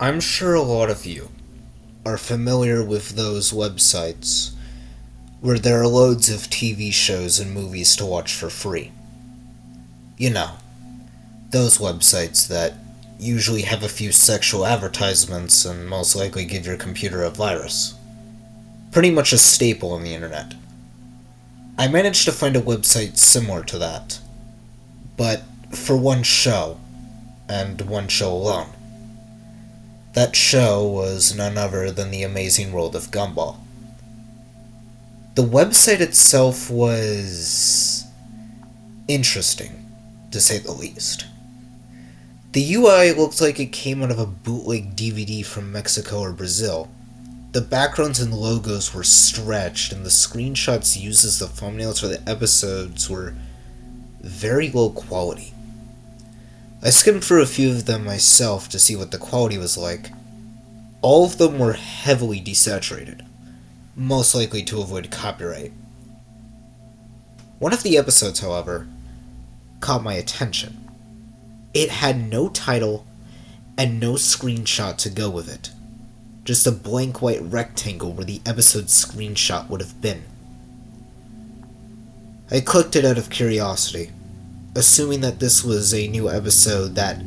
I'm sure a lot of you are familiar with those websites where there are loads of TV shows and movies to watch for free. You know, those websites that usually have a few sexual advertisements and most likely give your computer a virus. Pretty much a staple on the internet. I managed to find a website similar to that, but for one show, and one show alone. That show was none other than The Amazing World of Gumball. The website itself was interesting, to say the least. The UI looked like it came out of a bootleg DVD from Mexico or Brazil. The backgrounds and logos were stretched, and the screenshots used as the thumbnails for the episodes were very low quality. I skimmed through a few of them myself to see what the quality was like. All of them were heavily desaturated, most likely to avoid copyright. One of the episodes, however, caught my attention. It had no title and no screenshot to go with it. Just a blank white rectangle where the episode screenshot would have been. I clicked it out of curiosity, assuming that this was a new episode that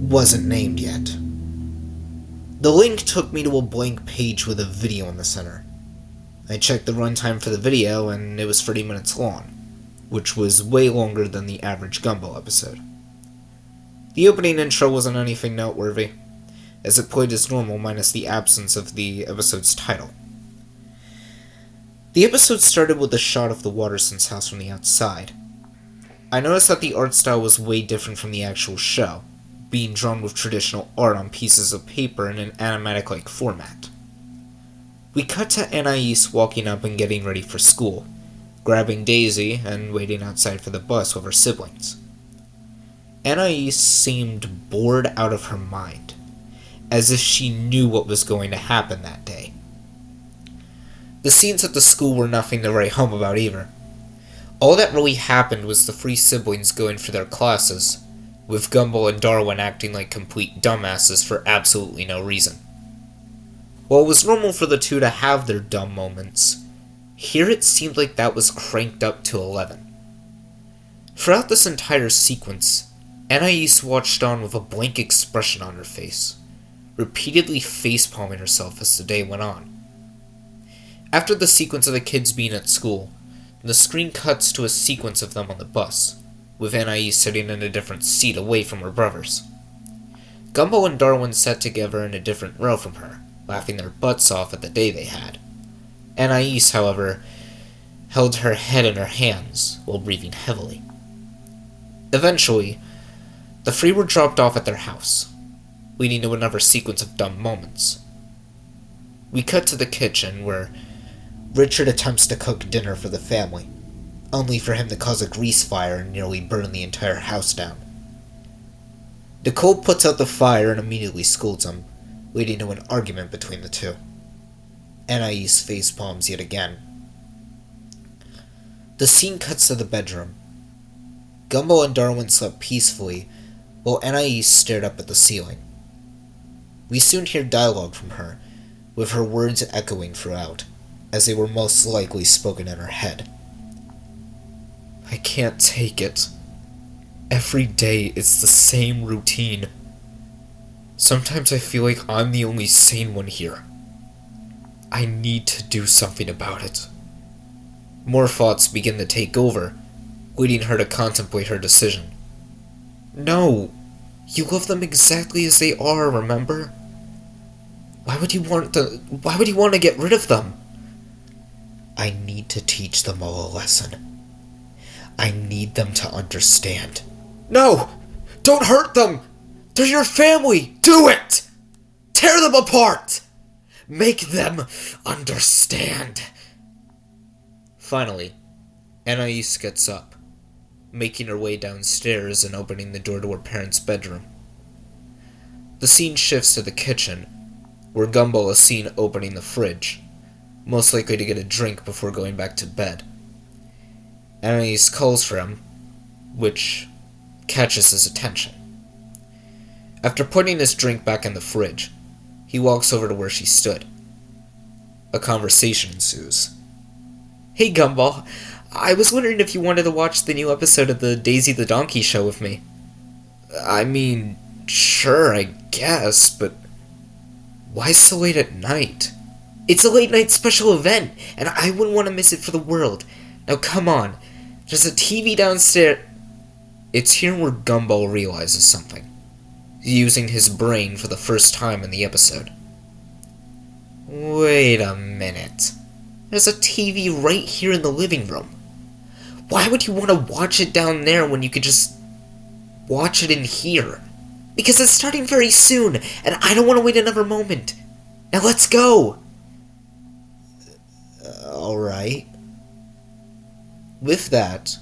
wasn't named yet. The link took me to a blank page with a video in the center. I checked the runtime for the video and it was 30 minutes long, which was way longer than the average Gumball episode. The opening intro wasn't anything noteworthy, as it played as normal minus the absence of the episode's title. The episode started with a shot of the Watterson's house from the outside. I noticed that the art style was way different from the actual show, being drawn with traditional art on pieces of paper in an animatic-like format. We cut to Anais walking up and getting ready for school, grabbing Daisy and waiting outside for the bus with her siblings. Anais seemed bored out of her mind, as if she knew what was going to happen that day. The scenes at the school were nothing to write home about either. All that really happened was the three siblings going for their classes, with Gumball and Darwin acting like complete dumbasses for absolutely no reason. While it was normal for the two to have their dumb moments, here it seemed like that was cranked up to 11. Throughout this entire sequence, Anais watched on with a blank expression on her face, repeatedly facepalming herself as the day went on. After the sequence of the kids being at school, the screen cuts to a sequence of them on the bus, with Anais sitting in a different seat away from her brothers. Gumball and Darwin sat together in a different row from her, laughing their butts off at the day they had. Anais, however, held her head in her hands while breathing heavily. Eventually, the three were dropped off at their house, leading to another sequence of dumb moments. We cut to the kitchen, where Richard attempts to cook dinner for the family, only for him to cause a grease fire and nearly burn the entire house down. Nicole puts out the fire and immediately scolds him, leading to an argument between the two. Anais facepalms yet again. The scene cuts to the bedroom. Gumball and Darwin slept peacefully, while Anais stared up at the ceiling. We soon hear dialogue from her, with her words echoing throughout, as they were most likely spoken in her head. I can't take it. Every day it's the same routine. Sometimes I feel like I'm the only sane one here. I need to do something about it. More thoughts begin to take over, leading her to contemplate her decision. No, you love them exactly as they are, remember? Why would you want to get rid of them? I need to teach them all a lesson. I need them to understand. No! Don't hurt them! They're your family! Do it! Tear them apart! Make them understand. Finally, Anais gets up, making her way downstairs and opening the door to her parents' bedroom. The scene shifts to the kitchen, where Gumball is seen opening the fridge, most likely to get a drink before going back to bed. Anais calls for him, which catches his attention. After putting his drink back in the fridge, he walks over to where she stood. A conversation ensues. "Hey, Gumball, I was wondering if you wanted to watch the new episode of the Daisy the Donkey show with me." "I mean, sure, I guess, but why so late at night?" "It's a late night special event, and I wouldn't want to miss it for the world. Now come on, there's a TV downstairs." It's here where Gumball realizes something, using his brain for the first time in the episode. Wait a minute. There's a TV right here in the living room. Why would you want to watch it down there when you could just watch it in here? Because it's starting very soon, and I don't want to wait another moment. Now let's go! Alright. With that,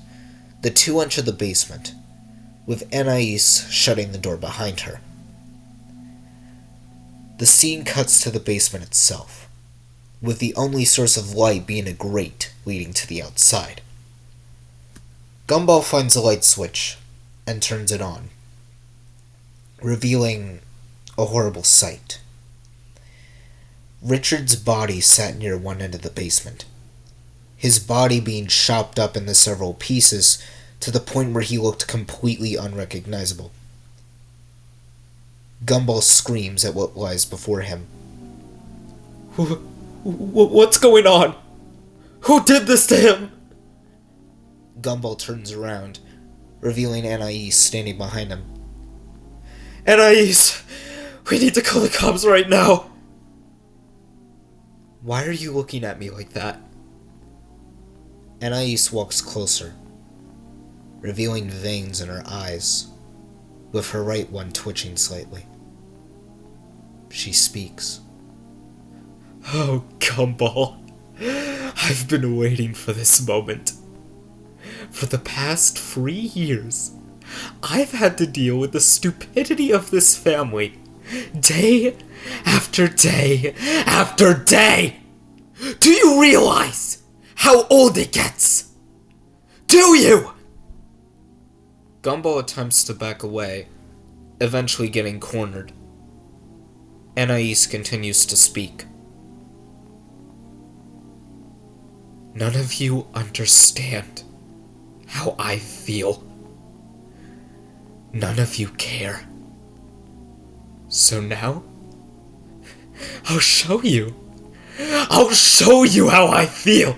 the two enter the basement, with Anais shutting the door behind her. The scene cuts to the basement itself, with the only source of light being a grate leading to the outside. Gumball finds a light switch and turns it on, revealing a horrible sight. Richard's body sat near one end of the basement, his body being chopped up into several pieces to the point where he looked completely unrecognizable. Gumball screams at what lies before him. What's going on? Who did this to him? Gumball turns around, revealing Anais standing behind him. Anais, we need to call the cops right now. Why are you looking at me like that? Anais walks closer, revealing veins in her eyes, with her right one twitching slightly. She speaks. Oh, Gumball, I've been waiting for this moment. For the past 3 years, I've had to deal with the stupidity of this family, day after day after day. Do you realize how old it gets? Do you? Gumball attempts to back away, eventually getting cornered. Anais continues to speak. None of you understand how I feel. None of you care. So now, I'll show you. I'll show you how I feel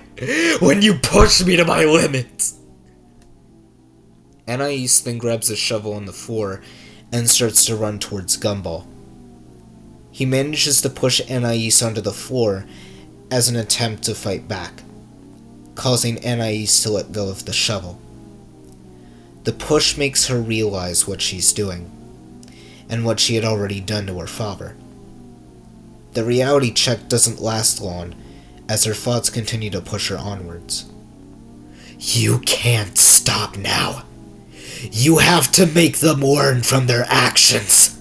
when you push me to my limits. Anais then grabs a shovel on the floor and starts to run towards Gumball. He manages to push Anais onto the floor as an attempt to fight back, causing Anais to let go of the shovel. The push makes her realize what she's doing, and what she had already done to her father. The reality check doesn't last long, as her thoughts continue to push her onwards. You can't stop now. You have to make them learn from their actions.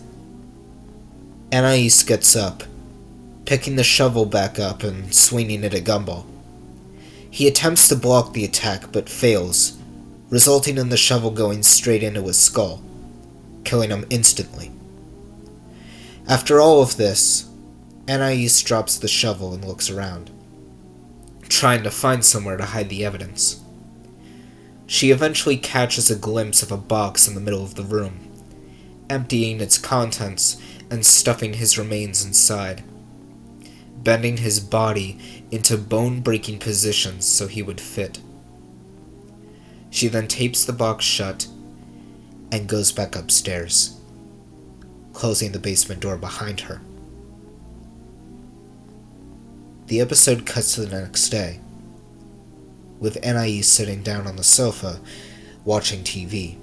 Anais gets up, picking the shovel back up and swinging it at Gumball. He attempts to block the attack, but fails, resulting in the shovel going straight into his skull, killing him instantly. After all of this, Anais drops the shovel and looks around, trying to find somewhere to hide the evidence. She eventually catches a glimpse of a box in the middle of the room, emptying its contents and stuffing his remains inside, bending his body into bone-breaking positions so he would fit. She then tapes the box shut and goes back upstairs, closing the basement door behind her. The episode cuts to the next day, with Anais sitting down on the sofa, watching TV.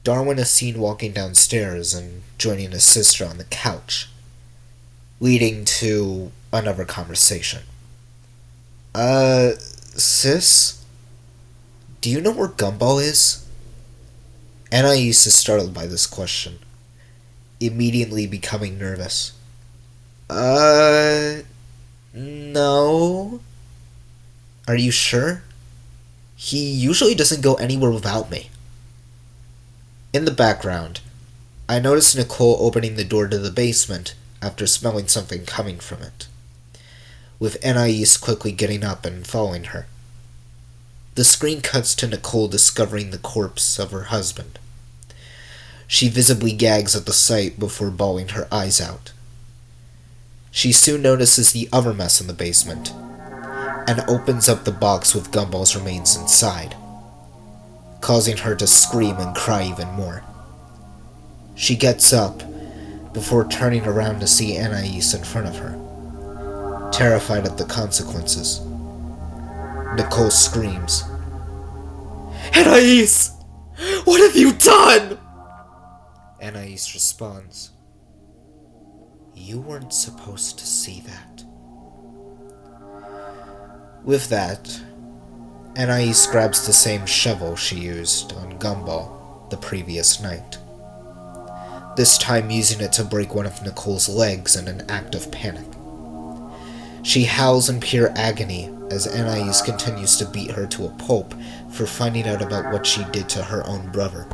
Darwin is seen walking downstairs and joining his sister on the couch, leading to another conversation. Sis? Do you know where Gumball is? Anais is startled by this question, immediately becoming nervous. No. Are you sure? He usually doesn't go anywhere without me. In the background, I noticed Nicole opening the door to the basement after smelling something coming from it, with Anais quickly getting up and following her. The screen cuts to Nicole discovering the corpse of her husband. She visibly gags at the sight before bawling her eyes out. She soon notices the other mess in the basement, and opens up the box with Gumball's remains inside, causing her to scream and cry even more. She gets up, before turning around to see Anais in front of her, terrified of the consequences. Nicole screams, "Anais! What have you done?" Anais responds, "You weren't supposed to see that." With that, Anais grabs the same shovel she used on Gumball the previous night, this time using it to break one of Nicole's legs in an act of panic. She howls in pure agony as Anais continues to beat her to a pulp for finding out about what she did to her own brother.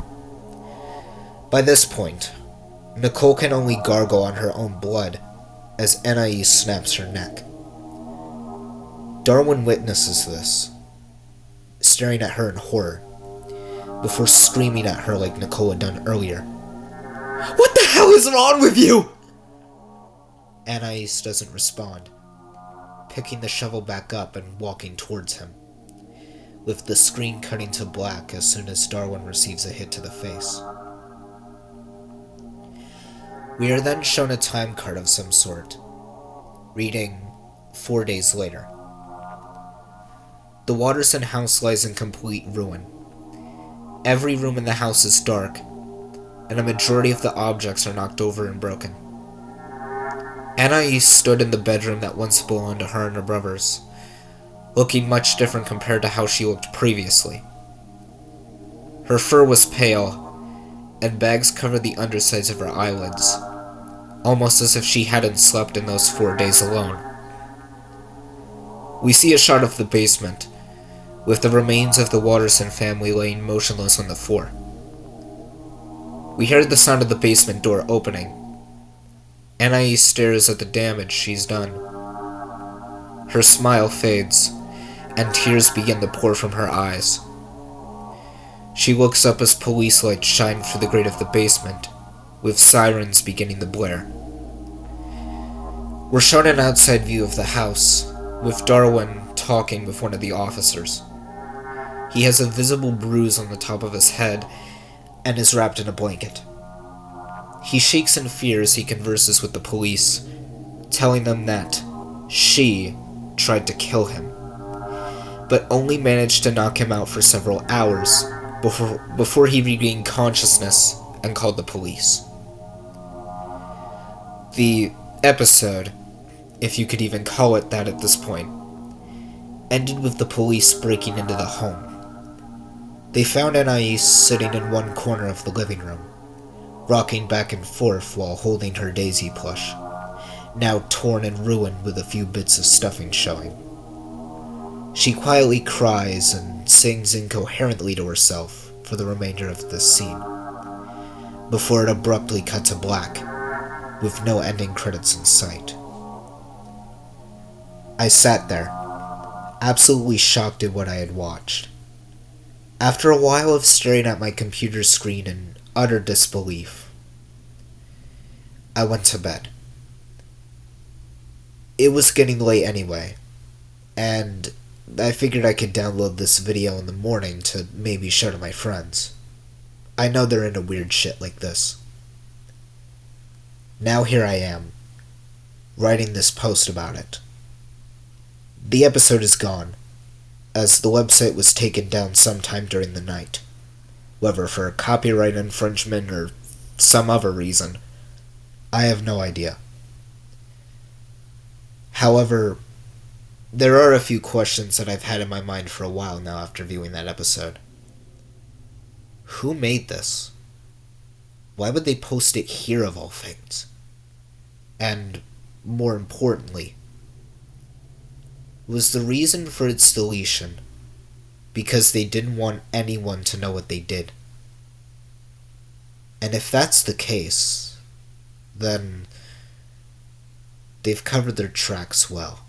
By this point, Nicole can only gargle on her own blood as Anais snaps her neck. Darwin witnesses this, staring at her in horror, before screaming at her like Nicole had done earlier. "What the hell is wrong with you?" Anais doesn't respond, picking the shovel back up and walking towards him, with the screen cutting to black as soon as Darwin receives a hit to the face. We are then shown a time card of some sort, reading 4 days later. The Watterson house lies in complete ruin. Every room in the house is dark, and a majority of the objects are knocked over and broken. Anais stood in the bedroom that once belonged to her and her brothers, looking much different compared to how she looked previously. Her fur was pale, and bags covered the undersides of her eyelids, almost as if she hadn't slept in those 4 days alone. We see a shot of the basement, with the remains of the Watterson family laying motionless on the floor. We hear the sound of the basement door opening. Anais stares at the damage she's done. Her smile fades, and tears begin to pour from her eyes. She looks up as police lights shine through the grate of the basement, with sirens beginning to blare. We're shown an outside view of the house, with Darwin talking with one of the officers. He has a visible bruise on the top of his head, and is wrapped in a blanket. He shakes in fear as he converses with the police, telling them that she tried to kill him, but only managed to knock him out for several hours before he regained consciousness and called the police. The episode, if you could even call it that at this point, ended with the police breaking into the home. They found Anais sitting in one corner of the living room, rocking back and forth while holding her daisy plush, now torn and ruined with a few bits of stuffing showing. She quietly cries and sings incoherently to herself for the remainder of this scene, before it abruptly cut to black, with no ending credits in sight. I sat there, absolutely shocked at what I had watched. After a while of staring at my computer screen in utter disbelief, I went to bed. It was getting late anyway, and I figured I could download this video in the morning to maybe show to my friends. I know they're into weird shit like this. Now here I am, writing this post about it. The episode is gone, as the website was taken down sometime during the night, whether for copyright infringement or some other reason. I have no idea. However, there are a few questions that I've had in my mind for a while now after viewing that episode. Who made this? Why would they post it here of all things? And, more importantly, was the reason for its deletion because they didn't want anyone to know what they did? And if that's the case, then they've covered their tracks well.